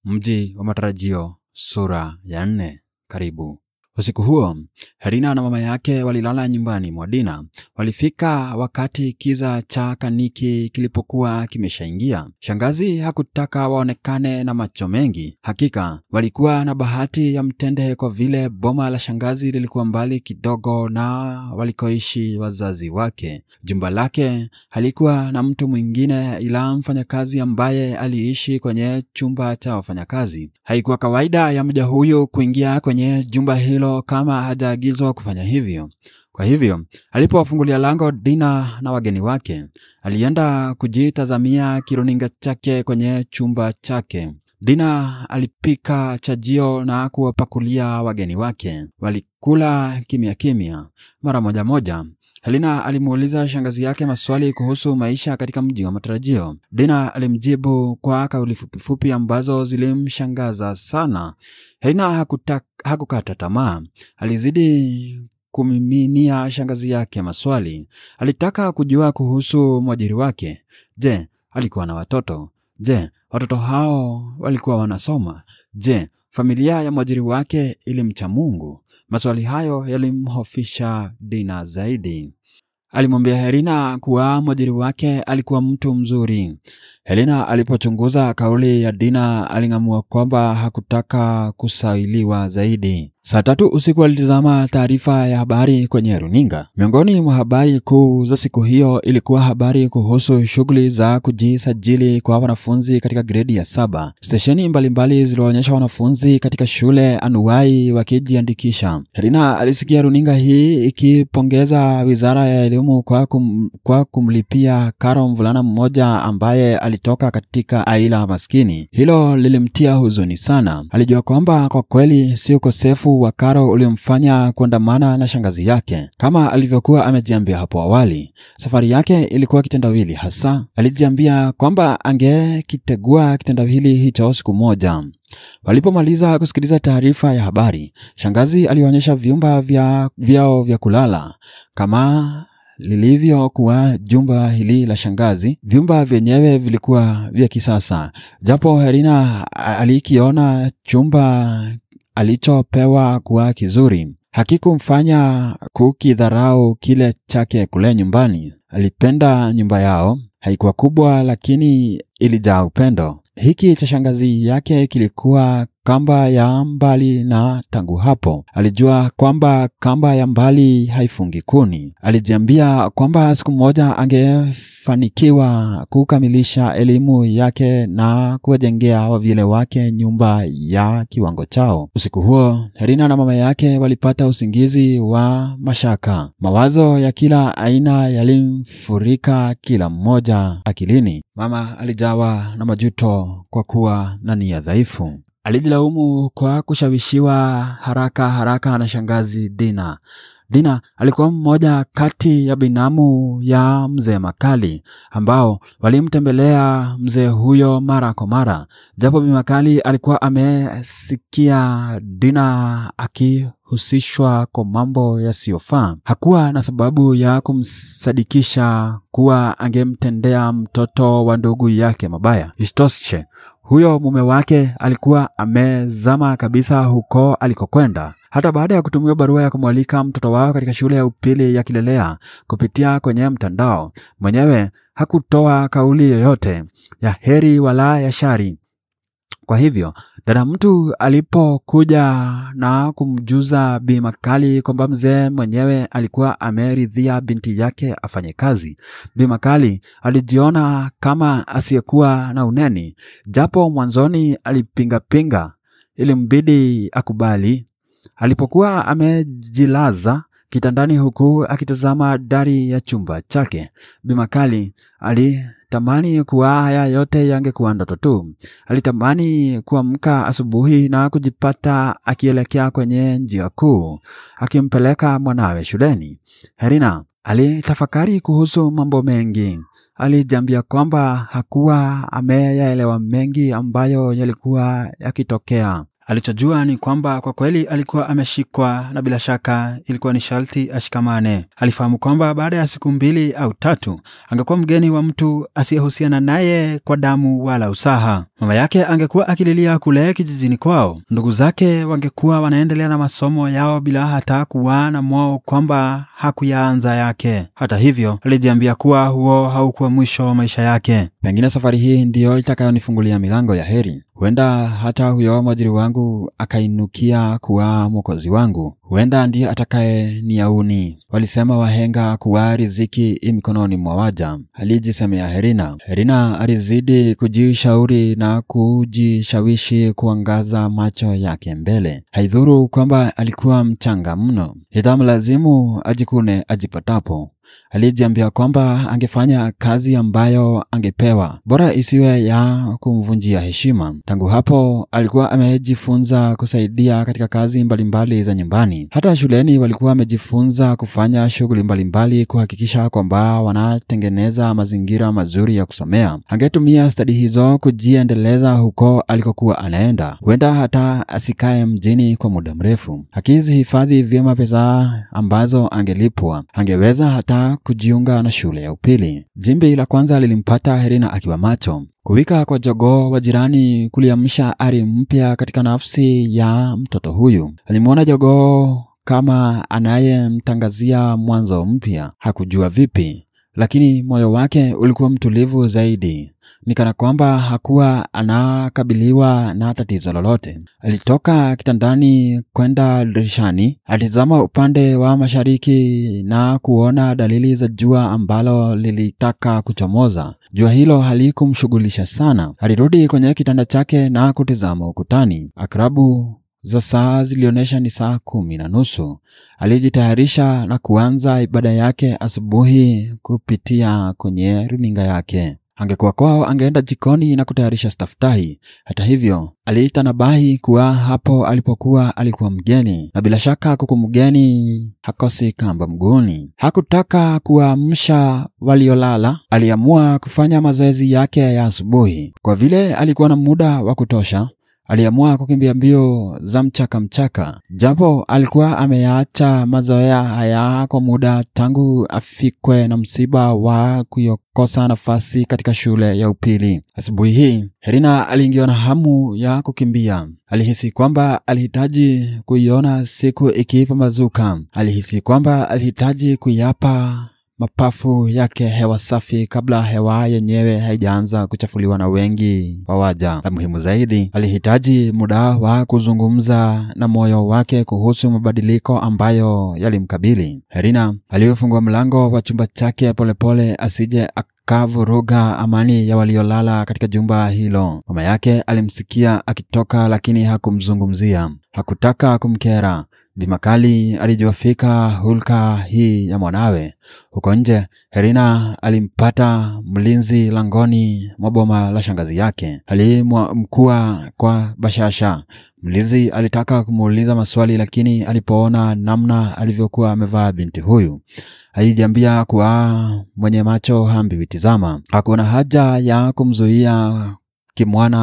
Mji wa matarajio, sura ya 4. Karibu. Usiku huo, Herina na mama yake walilala nyumbani mwa Dina. Walifika wakati kiza cha kaniki kilipokuwa kimeshaingia. Shangazi hakutaka waonekane na macho mengi. Hakika, walikuwa na bahati ya mtende kwa vile boma la shangazi lilikuwa mbali kidogo na walikoishi wazazi wake. Jumba lake halikuwa na mtu mwingine ila mfanyakazi ambaye aliishi kwenye chumba cha wafanyakazi. Haikuwa kawaida ya mja huyo kuingia kwenye jumba hilo kama hajaagizwa kufanya hivyo. Kwa hivyo, alipowafungulia lango Dina na wageni wake, alienda kujitazamia kiruninga chake kwenye chumba chake. Dina alipika chajio na kuwapakulia wageni wake. Walikula kimya kimya. Mara moja, Herina alimuuliza shangazi yake maswali kuhusu maisha katika mji wa matarajio. Dina alimjibu kwa kauli fupi ambazo zilimshangaza sana. Herina hakukata tamaa. Alizidi kumiminia shangazi yake maswali. Alitaka kujua kuhusu mwajiri wake. Je, alikuwa na watoto? Je, watoto hao walikuwa wanasoma? Je, familia ya mwajiri wake ilimcha Mungu? Maswali hayo yalimhofisha Dina zaidi. Alimwambia Herina kuwa mwajiri wake alikuwa mtu mzuri. Herina alipochunguza kauli ya Dina aling'amua kwamba hakutaka kusailiwa zaidi. Saa 3 usiku alitazama taarifa ya habari kwenye runinga. Miongoni mwa habari kuu za siku hiyo ilikuwa habari kuhusu shughuli za kujisajili kwa wanafunzi katika gredi ya 7. Stesheni mbalimbali zilionyesha wanafunzi katika shule anuwai wakijiandikisha. Herina alisikia runinga hii ikipongeza Wizara ya Elimu kwa kumlipia karo mvulana mmoja ambaye alitoka katika aila maskini. Hilo lilimtia huzuni sana. Alijua kwamba kwa kweli si ukosefu wa karo uliomfanya kuandamana na shangazi yake. Kama alivyokuwa amejiambia hapo awali, safari yake ilikuwa kitendawili hasa. Alijiambia kwamba angekitegua kitendawili hicho siku moja. Walipomaliza kusikiliza taarifa ya habari, shangazi alionyesha vyumba vyao vya kulala. Kama lilivyokuwa jumba hili la shangazi, vyumba vyenyewe vilikuwa vya kisasa. Japo Herina alikiona chumba alichopewa kuwa kizuri, hakikumfanya kukidharau kile chake kule nyumbani. Alipenda nyumba yao. Haikuwa kubwa lakini ilijaa upendo. Hiki cha shangazi yake kilikuwa kamba ya mbali, na tangu hapo alijua kwamba kamba ya mbali haifungi kuni. Alijiambia kwamba siku moja angefanikiwa kukamilisha elimu yake na kuwajengea wavyele wake nyumba ya kiwango chao. Usiku huo, Herina na mama yake walipata usingizi wa mashaka. Mawazo ya kila aina yalimfurika kila mmoja akilini. Mama alijawa na majuto kwa kuwa na nia dhaifu. Alijilaumu kwa kushawishiwa haraka na shangazi Dina. Dina alikuwa mmoja kati ya binamu ya mzee Makali ambao walimtembelea mzee huyo mara kwa mara. Japo Bi Makali alikuwa amesikia Dina akihusishwa kwa mambo yasiyofaa, hakuwa na sababu ya kumsadikisha kuwa angemtendea mtoto wa ndugu yake mabaya. Isitoshe, huyo mume wake alikuwa amezama kabisa huko alikokwenda. Hata baada ya kutumia barua ya kumwalika mtoto wao katika shule ya upili ya Kilelea kupitia kwenye mtandao, mwenyewe hakutoa kauli yoyote ya heri wala ya shari. Kwa hivyo, dada mtu alipokuja na kumjuza Bi Makali kwamba mzee mwenyewe alikuwa ameridhia binti yake afanye kazi, Bi Makali alijiona kama asiyekuwa na uneni. Japo mwanzoni alipinga, ilimbidi akubali. Alipokuwa amejilaza kitandani huku akitazama dari ya chumba chake, Bi Makali alitamani kuwa haya yote yangekuwa ndoto tu. Alitamani kuamka asubuhi na kujipata akielekea kwenye njia kuu, akimpeleka mwanawe shuleni. Herina alitafakari kuhusu mambo mengi. Alijiambia kwamba hakuwa ameyaelewa mengi ambayo yalikuwa yakitokea. Alichojua ni kwamba kwa kweli alikuwa ameshikwa na bila shaka ilikuwa ni sharti ashikamane. Alifahamu kwamba baada ya siku 2 au 3 angekuwa mgeni wa mtu asiyehusiana naye kwa damu wala usaha. Mama yake angekuwa akililia kule kijijini kwao. Ndugu zake wangekuwa wanaendelea na masomo yao bila hata kuwa na moyo kwamba hakuyaanza yake. Hata hivyo, alijiambia kuwa huo haukuwa mwisho wa maisha yake. Pengine safari hii ndiyo itakayonifungulia milango ya heri. Huenda hata huyo mwajiri wangu akainukia kuwa mwokozi wangu. Huenda ndiye atakaye niauni. Walisema wahenga kuwa riziki mikononi mwa waja. Alijisemea Herina. Herina alizidi kujishauri na kujishawishi kuangaza macho yake mbele. Haidhuru kwamba alikuwa mchanga mno. Itamlazimu ajikune ajipatapo. Alijiambia kwamba angefanya kazi ambayo angepewa, bora isiwe ya kumvunjia heshima. Tangu hapo alikuwa amejifunza kusaidia katika kazi mbalimbali za nyumbani. Hata shuleni walikuwa wamejifunza kufanya shughuli mbalimbali kuhakikisha kwamba wanatengeneza mazingira mazuri ya kusomea. Angetumia stadi hizo kujiendeleza huko alikokuwa anaenda. Huenda hata asikae mjini kwa muda mrefu. Akizihifadhi vyema pesa ambazo angelipwa, angeweza hata kujiunga na shule ya upili. Jimbi la kwanza lilimpata Herina akiwa macho. Kuwika kwa jogoo wa jirani kuliamsha ari mpya katika nafsi ya mtoto huyu. Alimuona jogoo kama anayemtangazia mwanzo mpya. Hakujua vipi, lakini moyo wake ulikuwa mtulivu zaidi. Nikana kwamba hakuwa anakabiliwa na tatizo lolote. Alitoka kitandani kwenda dirishani, alitazama upande wa mashariki na kuona dalili za jua ambalo lilitaka kuchomoza. Jua hilo halikumshughulisha sana. Alirudi kwenye kitanda chake na kutizama ukutani. Akrabu za saa zilionyesha ni saa 10:30. Alijitayarisha na kuanza ibada yake asubuhi kupitia kwenye runinga yake. Angekuwa kwao angeenda jikoni na kutayarisha staftahi. Hata hivyo, alitanabahi kuwa hapo alipokuwa alikuwa mgeni, na bila shaka kuku mgeni hakosi kamba mguuni. Hakutaka kuamsha waliolala. Aliamua kufanya mazoezi yake ya asubuhi. Kwa vile alikuwa na muda wa kutosha, aliamua kukimbia mbio za mchaka. Japo alikuwa ameyaacha mazoea haya kwa muda tangu afikwe na msiba wa kukosa nafasi katika shule ya upili. Asubuhi hii, Herina aliingiwa na hamu ya kukimbia. Alihisi kwamba alihitaji kuiona siku ikipambazuka. Alihisi kwamba alihitaji kuyapa mapafu yake hewa safi kabla hewa yenyewe haijaanza kuchafuliwa na wengi wa waja. La muhimu zaidi, alihitaji muda wa kuzungumza na moyo wake kuhusu mabadiliko ambayo yalimkabili. Herina alifungua mlango wa chumba chake polepole asije akavuruga amani ya waliolala katika jumba hilo. Mama yake alimsikia akitoka, lakini hakumzungumzia. Hakutaka kumkera. Bimakali alijua fika hulka hii ya mwanawe. Huko nje, Herina alimpata mlinzi langoni mwa boma la shangazi yake. Alimwamkua kwa bashasha. Mlinzi alitaka kumuuliza maswali, lakini alipoona namna alivyokuwa amevaa binti huyu, alijiambia kuwa mwenye macho haambiwi tizama. Hakuna haja ya kumzuia kimwana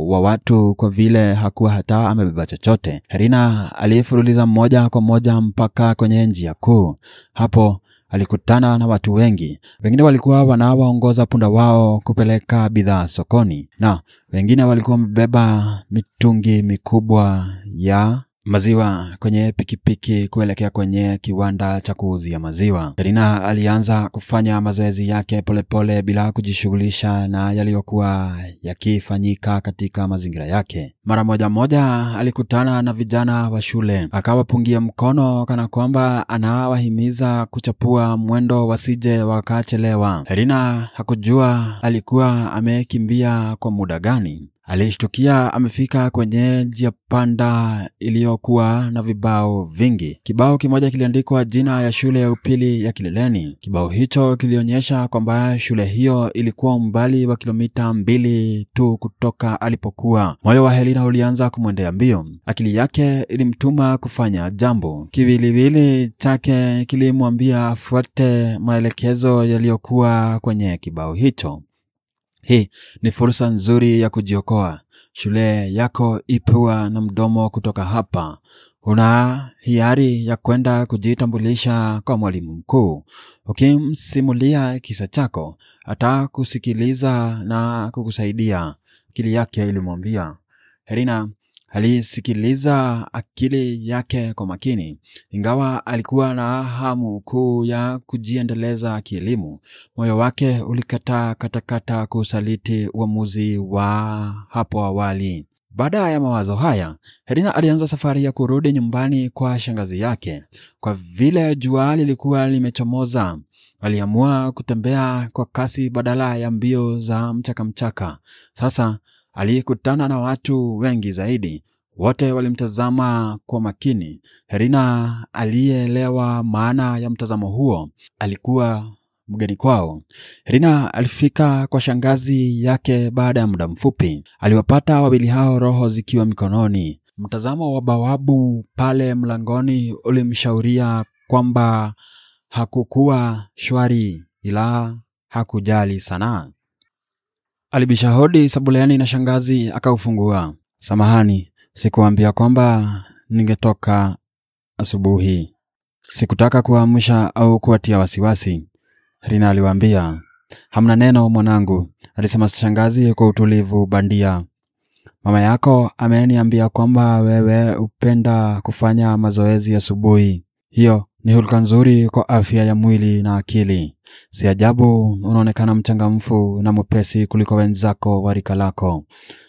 wa watu kwa vile hakuwa hata amebeba chochote. Herina alifuruliza moja kwa moja mpaka kwenye njia kuu. Hapo alikutana na watu wengi. Wengine walikuwa wanawaongoza punda wao kupeleka bidhaa sokoni, na wengine walikuwa wamebeba mitungi mikubwa ya maziwa kwenye pikipiki kuelekea kwenye kiwanda cha kuuzia maziwa. Herina alianza kufanya mazoezi yake polepole bila kujishughulisha na yaliyokuwa yakifanyika katika mazingira yake. Mara moja alikutana na vijana wa shule. Akawapungia mkono kana kwamba anawahimiza kuchapua mwendo wasije wakachelewa. Herina hakujua alikuwa amekimbia kwa muda gani. Alishtukia amefika kwenye njia panda iliyokuwa na vibao vingi. Kibao kimoja kiliandikwa jina ya shule ya upili ya Kileleni. Kibao hicho kilionyesha kwamba shule hiyo ilikuwa umbali wa kilomita 2 tu kutoka alipokuwa. Moyo wa Herina ulianza kumwendea mbio. Akili yake ilimtuma kufanya jambo. Kiwiliwili chake kilimwambia afuate maelekezo yaliyokuwa kwenye kibao hicho. Hii ni fursa nzuri ya kujiokoa. Shule yako ipua na mdomo kutoka hapa. Una hiari ya kwenda kujitambulisha kwa mwalimu mkuu. Ukimsimulia kisa chako, atakusikiliza na kukusaidia. Akili yake ilimwambia. Herina alisikiliza akili yake kwa makini. Ingawa alikuwa na hamu kuu ya kujiendeleza kielimu, moyo wake ulikataa kusaliti uamuzi wa hapo awali. Baada ya mawazo haya, Herina alianza safari ya kurudi nyumbani kwa shangazi yake. Kwa vile jua lilikuwa limechomoza, aliamua kutembea kwa kasi badala ya mbio za mchaka. Sasa alikutana na watu wengi zaidi. Wote walimtazama kwa makini. Herina alielewa maana ya mtazamo huo. Alikuwa mgeni kwao. Herina alifika kwa shangazi yake baada ya muda mfupi. Aliwapata wawili hao roho zikiwa mikononi. Mtazamo wa bawabu pale mlangoni ulimshauria kwamba hakukuwa shwari, ila hakujali sana. Alibisha hodi sebuleni na shangazi akaufungua. Samahani, sikuambia kwamba ningetoka asubuhi. Sikutaka kuamsha au kuwatia wasiwasi, Herina aliwaambia. Hamna neno mwanangu, alisema shangazi kwa utulivu bandia. Mama yako ameniambia kwamba wewe upenda kufanya mazoezi asubuhi. Hiyo ni hulka nzuri kwa afya ya mwili na akili. Si ajabu unaonekana mchangamfu na mwepesi kuliko wenzako wa rika lako.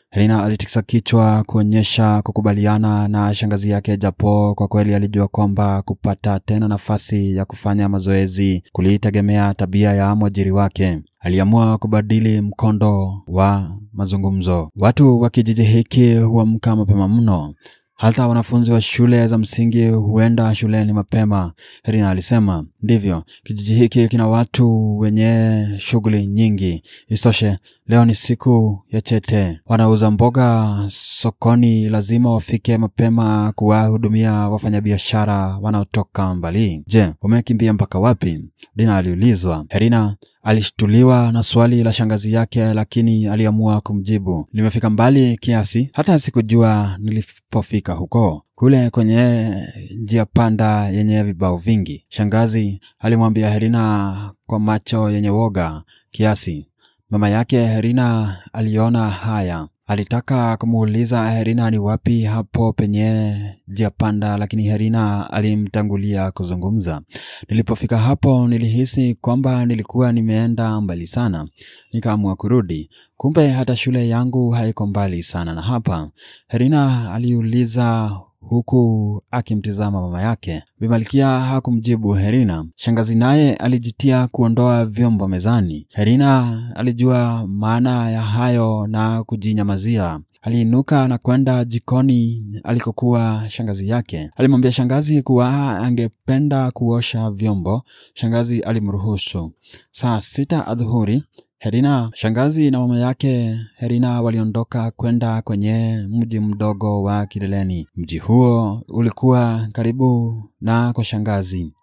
Herina alitikisa kichwa kuonyesha kukubaliana na shangazi yake, japo kwa kweli alijua kwamba kupata tena nafasi ya kufanya mazoezi kulitegemea tabia ya mwajiri wake. Aliamua kubadili mkondo wa mazungumzo. Watu wa kijiji hiki huamka mapema mno. Hata wanafunzi wa shule za msingi huenda shuleni mapema, Herina alisema. Ndivyo, kijiji hiki kina watu wenye shughuli nyingi. Isitoshe, leo ni siku ya chete. Wanauza mboga sokoni, lazima wafike mapema kuwahudumia wafanyabiashara wanaotoka mbali. Je, umekimbia mpaka wapi? Dina aliulizwa. Herina alishtuliwa na swali la shangazi yake, lakini aliamua kumjibu. Nimefika mbali kiasi hata sikujua nilipofika huko. Kule kwenye njia panda yenye vibao vingi, shangazi alimwambia Herina kwa macho yenye woga kiasi. Mama yake Herina aliona haya. Alitaka kumuuliza Herina ni wapi hapo penye njia panda, lakini Herina alimtangulia kuzungumza. Nilipofika hapo nilihisi kwamba nilikuwa nimeenda mbali sana. Nikaamua kurudi. Kumbe hata shule yangu haiko mbali sana na hapa, Herina aliuliza huku akimtizama mama yake. Bi Malkia hakumjibu Herina. Shangazi naye alijitia kuondoa vyombo mezani. Herina alijua maana ya hayo na kujinyamazia. Aliinuka na kwenda jikoni alikokuwa shangazi yake. Alimwambia shangazi kuwa angependa kuosha vyombo. Shangazi alimruhusu. Saa 6 adhuhuri, Herina, shangazi na mama yake Herina waliondoka kwenda kwenye mji mdogo wa kileleni. Mji huo ulikuwa karibu na kwa shangazi.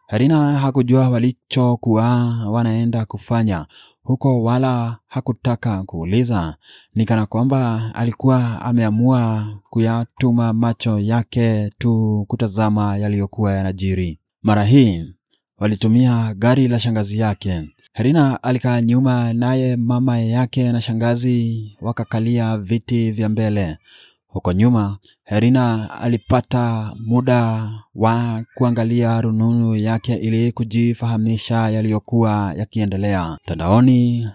Herina hakujua walichokuwa wanaenda kufanya huko, wala hakutaka kuuliza. Nikana kwamba alikuwa ameamua kuyatuma macho yake tu kutazama yaliyokuwa yanajiri. Mara hii walitumia gari la shangazi yake. Herina alikaa nyuma, naye mama yake na shangazi wakakalia viti vya mbele. Huko nyuma, Herina alipata muda wa kuangalia rununu yake ili kujifahamisha yaliyokuwa yakiendelea mtandaoni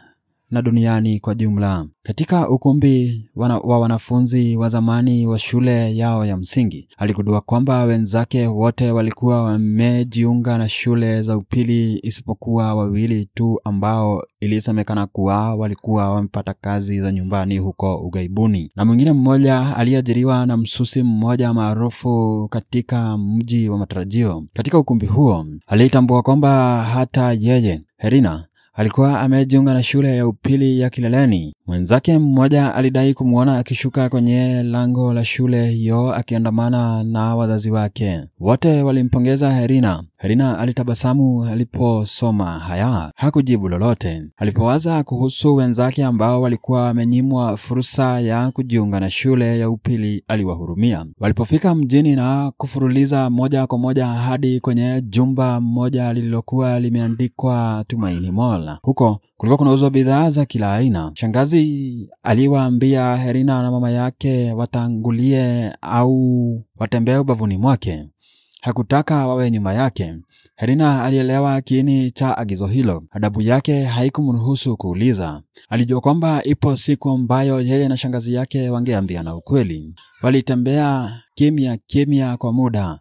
na duniani kwa jumla. Katika ukumbi wa wanafunzi wa zamani wa shule yao ya msingi, aligundua kwamba wenzake wote walikuwa wamejiunga na shule za upili isipokuwa wawili tu ambao ilisemekana kuwa walikuwa wamepata kazi za nyumbani huko ughaibuni, na mwingine mmoja aliajiriwa na msusi mmoja maarufu katika mji wa matarajio. Katika ukumbi huo, alitambua kwamba hata yeye, Herina, alikuwa amejiunga na shule ya upili ya kileleni. Mwenzake mmoja alidai kumuona akishuka kwenye lango la shule hiyo akiandamana na wazazi wake. Wote walimpongeza Herina. Herina alitabasamu aliposoma haya. Hakujibu lolote. Alipowaza kuhusu wenzake ambao walikuwa wamenyimwa fursa ya kujiunga na shule ya upili, aliwahurumia. Walipofika mjini na kufuruliza moja kwa moja hadi kwenye jumba moja lililokuwa limeandikwa Tumaini Mall. Huko kulikuwa kunauzwa bidhaa za kila aina. Shangazi aliwaambia Herina na mama yake watangulie au watembee ubavuni mwake. Hakutaka wawe nyuma yake. Herina alielewa kiini cha agizo hilo. Adabu yake haikumruhusu kuuliza. Alijua kwamba ipo siku ambayo yeye na shangazi yake wangeambiana ukweli. Walitembea kimya kimya kwa muda,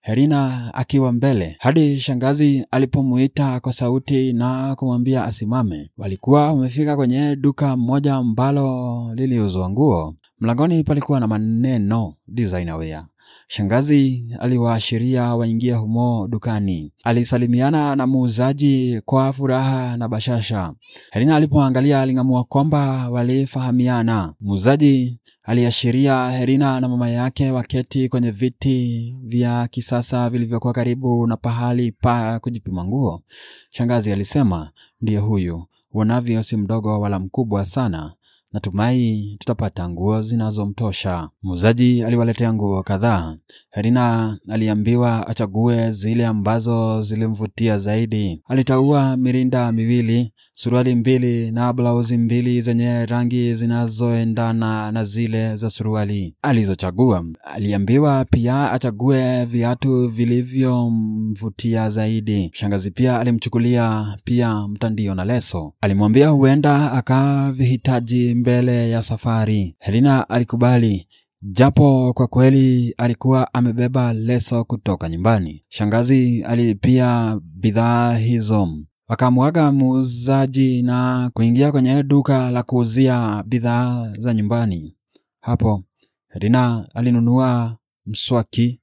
Herina akiwa mbele, hadi shangazi alipomuita kwa sauti na kumwambia asimame. Walikuwa wamefika kwenye duka moja ambalo liliuzwa nguo. Mlangoni palikuwa na maneno designer wear. Shangazi aliwaashiria waingia humo dukani. Alisalimiana na muuzaji kwa furaha na bashasha. Herina alipoangalia aling'amua kwamba walifahamiana. Muuzaji aliashiria Herina na mama yake waketi kwenye viti vya kisasa vilivyokuwa karibu na pahali pa kujipima nguo. Shangazi alisema, ndiye huyu, uonavyo si mdogo wala mkubwa sana. Natumai tutapata nguo zinazomtosha. Muuzaji aliwaletea nguo kadhaa. Herina aliambiwa achague zile ambazo zilimvutia zaidi. Alitaua mirinda miwili, suruali mbili na blauzi mbili zenye rangi zinazoendana na zile za suruali alizochagua. Aliambiwa pia achague viatu vilivyomvutia zaidi. Shangazi pia alimchukulia pia mtandio na leso. Alimwambia huenda akavihitaji mbele ya safari. Herina alikubali, japo kwa kweli alikuwa amebeba leso kutoka nyumbani. Shangazi alipia bidhaa hizo. Wakamuaga muuzaji na kuingia kwenye duka la kuuzia bidhaa za nyumbani. Hapo Herina alinunua mswaki,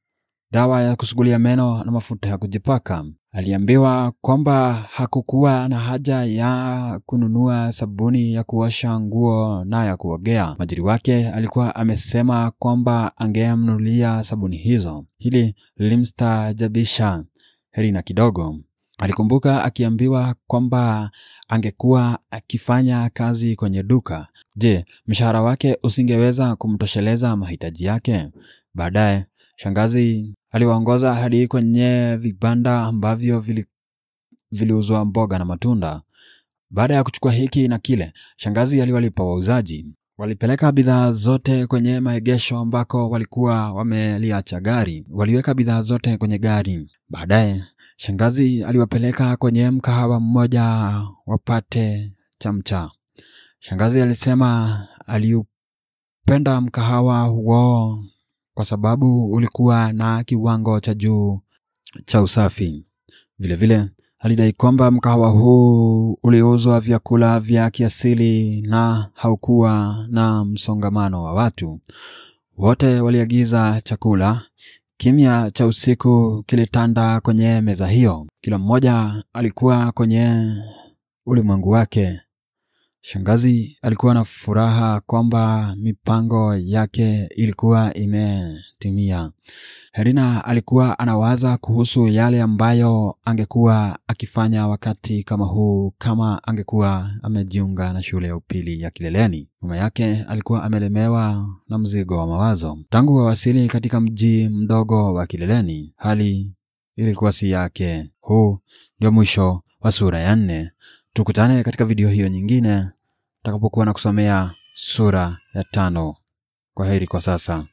dawa ya kusugulia meno na mafuta ya kujipaka. Aliambiwa kwamba hakukuwa na haja ya kununua sabuni ya kuosha nguo na ya kuogea. Majiri wake alikuwa amesema kwamba angemnunulia sabuni hizo. Hili lilimstaajabisha Herina kidogo. Alikumbuka akiambiwa kwamba angekuwa akifanya kazi kwenye duka. Je, mshahara wake usingeweza kumtosheleza mahitaji yake? Baadaye shangazi aliwaongoza hadi kwenye vibanda ambavyo viliuzwa mboga na matunda. Baada ya kuchukua hiki na kile, shangazi aliwalipa wauzaji. Walipeleka bidhaa zote kwenye maegesho ambako walikuwa wameliacha gari. Waliweka bidhaa zote kwenye gari. Baadaye shangazi aliwapeleka kwenye mkahawa mmoja wapate chamcha. Shangazi alisema aliupenda mkahawa huo kwa sababu ulikuwa na kiwango cha juu cha usafi. Vile vile alidai kwamba mkahawa huu uliuzwa vyakula vya kiasili na haukuwa na msongamano wa watu. Wote waliagiza chakula. Kimya cha usiku kilitanda kwenye meza hiyo. Kila mmoja alikuwa kwenye ulimwengu wake. Shangazi alikuwa na furaha kwamba mipango yake ilikuwa imetimia. Herina alikuwa anawaza kuhusu yale ambayo angekuwa akifanya wakati kama huu kama angekuwa amejiunga na shule ya upili ya Kileleni. Mama yake alikuwa amelemewa na mzigo wa mawazo. Tangu wawasili katika mji mdogo wa Kileleni, hali ilikuwa si yake. Huu ndio mwisho wa sura ya 4. Tukutane katika video hiyo nyingine, takapokuwa na kusomea sura ya 5. Kwaheri kwa sasa.